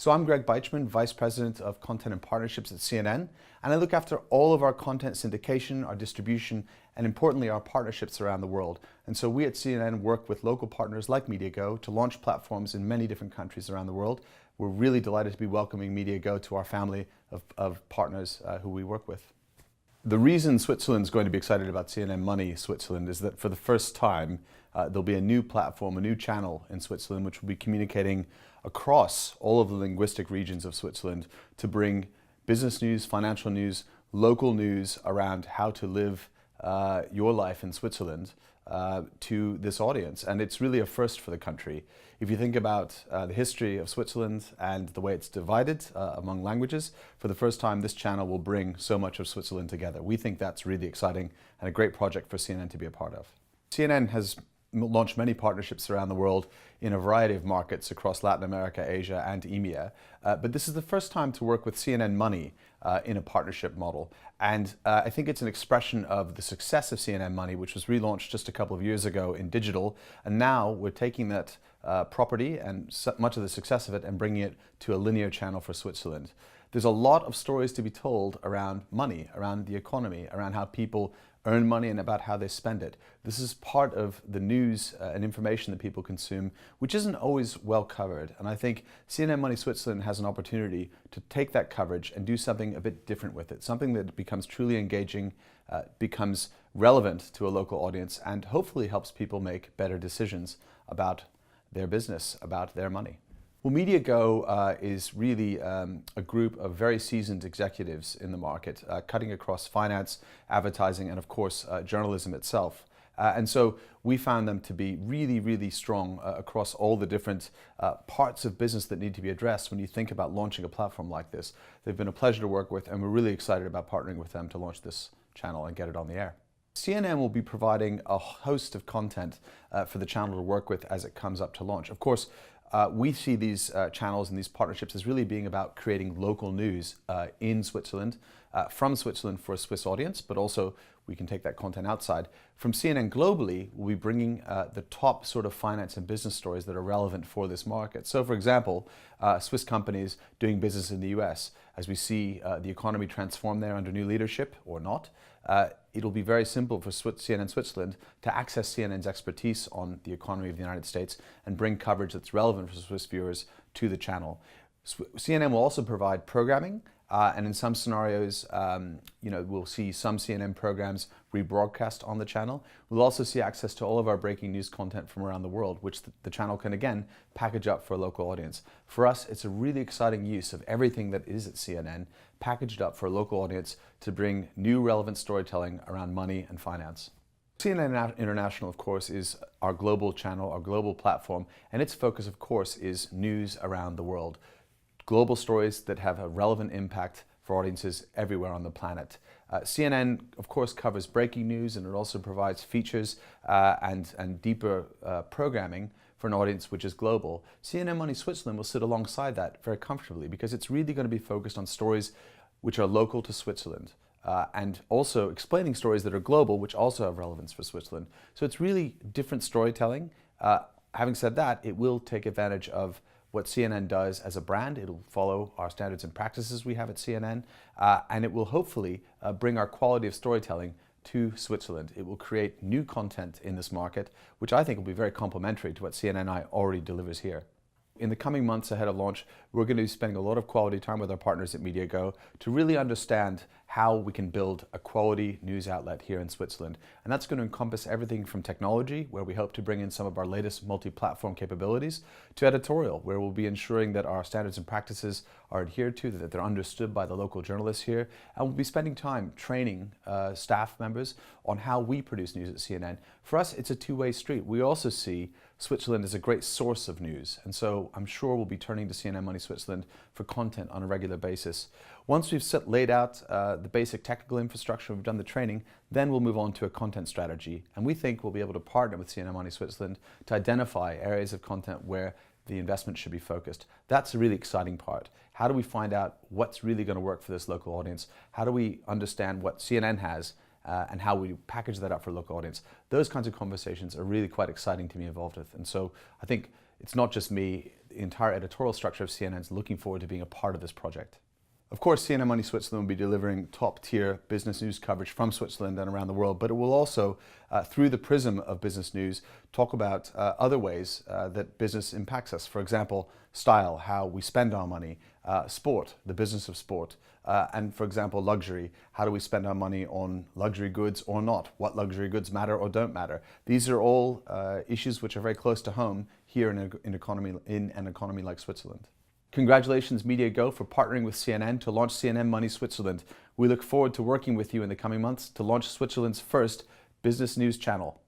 So I'm Greg Beitchman, Vice President of Content and Partnerships at CNN, and I look after all of our content syndication, our distribution, and importantly, our partnerships around the world. And so we at CNN work with local partners like MediaGo to launch platforms in many different countries around the world. We're really delighted to be welcoming MediaGo to our family of partners who we work with. The reason Switzerland's going to be excited about CNNMoney Switzerland is that for the first time, there'll be a new platform, a new channel in Switzerland, which will be communicating across all of the linguistic regions of Switzerland to bring business news, financial news, local news around how to live your life in Switzerland to this audience. And it's really a first for the country. If you think about the history of Switzerland and the way it's divided among languages, for the first time this channel will bring so much of Switzerland together. We think that's really exciting and a great project for CNN to be a part of. CNN has launched many partnerships around the world in a variety of markets across Latin America, Asia, and EMEA. But this is the first time to work with CNNMoney in a partnership model. And I think it's an expression of the success of CNNMoney, which was relaunched just a couple of years ago in digital. And now we're taking that property and much of the success of it and bringing it to a linear channel for Switzerland. There's a lot of stories to be told around money, around the economy, around how people earn money and about how they spend it. This is part of the news and information that people consume, which isn't always well covered. And I think CNNMoney Switzerland has an opportunity to take that coverage and do something a bit different with it, something that becomes truly engaging, becomes relevant to a local audience, and hopefully helps people make better decisions about their business, about their money. Well, MediaGo is really a group of very seasoned executives in the market, cutting across finance, advertising, and of course, journalism itself. And so we found them to be really, really strong across all the different parts of business that need to be addressed when you think about launching a platform like this. They've been a pleasure to work with, and we're really excited about partnering with them to launch this channel and get it on the air. CNN will be providing a host of content for the channel to work with as it comes up to launch. Of course, we see these channels and these partnerships as really being about creating local news in Switzerland, from Switzerland for a Swiss audience, but also we can take that content outside. From CNN globally, we'll be bringing the top sort of finance and business stories that are relevant for this market. So for example, Swiss companies doing business in the US, as we see the economy transform there under new leadership or not, it'll be very simple for CNN Switzerland to access CNN's expertise on the economy of the United States and bring coverage that's relevant for Swiss viewers to the channel. CNN will also provide programming, and in some scenarios, we'll see some CNN programs rebroadcast on the channel. We'll also see access to all of our breaking news content from around the world, which the channel can again package up for a local audience. For us, it's a really exciting use of everything that is at CNN, packaged up for a local audience to bring new relevant storytelling around money and finance. CNN International, of course, is our global channel, our global platform, and its focus, of course, is news around the world. Global stories that have a relevant impact for audiences everywhere on the planet. CNN, of course, covers breaking news, and it also provides features and deeper programming for an audience which is global. CNNMoney Switzerland will sit alongside that very comfortably because it's really going to be focused on stories which are local to Switzerland and also explaining stories that are global, which also have relevance for Switzerland. So it's really different storytelling. Having said that, it will take advantage of what CNN does as a brand. It'll follow our standards and practices we have at CNN, and it will hopefully bring our quality of storytelling to Switzerland. It will create new content in this market, which I think will be very complementary to what CNNI already delivers here. In the coming months ahead of launch, we're going to be spending a lot of quality time with our partners at MediaGo to really understand how we can build a quality news outlet here in Switzerland. And that's going to encompass everything from technology, where we hope to bring in some of our latest multi-platform capabilities, to editorial, where we'll be ensuring that our standards and practices are adhered to, that they're understood by the local journalists here. And we'll be spending time training staff members on how we produce news at CNN. For us, it's a two-way street. We also see Switzerland is a great source of news, and so I'm sure we'll be turning to CNNMoney Switzerland for content on a regular basis. Once we've laid out the basic technical infrastructure, we've done the training, then we'll move on to a content strategy, and we think we'll be able to partner with CNNMoney Switzerland to identify areas of content where the investment should be focused. That's a really exciting part. How do we find out what's really going to work for this local audience? How do we understand what CNN has and how we package that up for a local audience? Those kinds of conversations are really quite exciting to be involved with. And so I think it's not just me, the entire editorial structure of CNN is looking forward to being a part of this project. Of course, CNN Money Switzerland will be delivering top-tier business news coverage from Switzerland and around the world, but it will also, through the prism of business news, talk about other ways that business impacts us. For example, style, how we spend our money, sport, the business of sport, and for example, luxury, how do we spend our money on luxury goods or not? What luxury goods matter or don't matter? These are all issues which are very close to home here in an economy like Switzerland. Congratulations MediaGo for partnering with CNN to launch CNN Money Switzerland. We look forward to working with you in the coming months to launch Switzerland's first business news channel.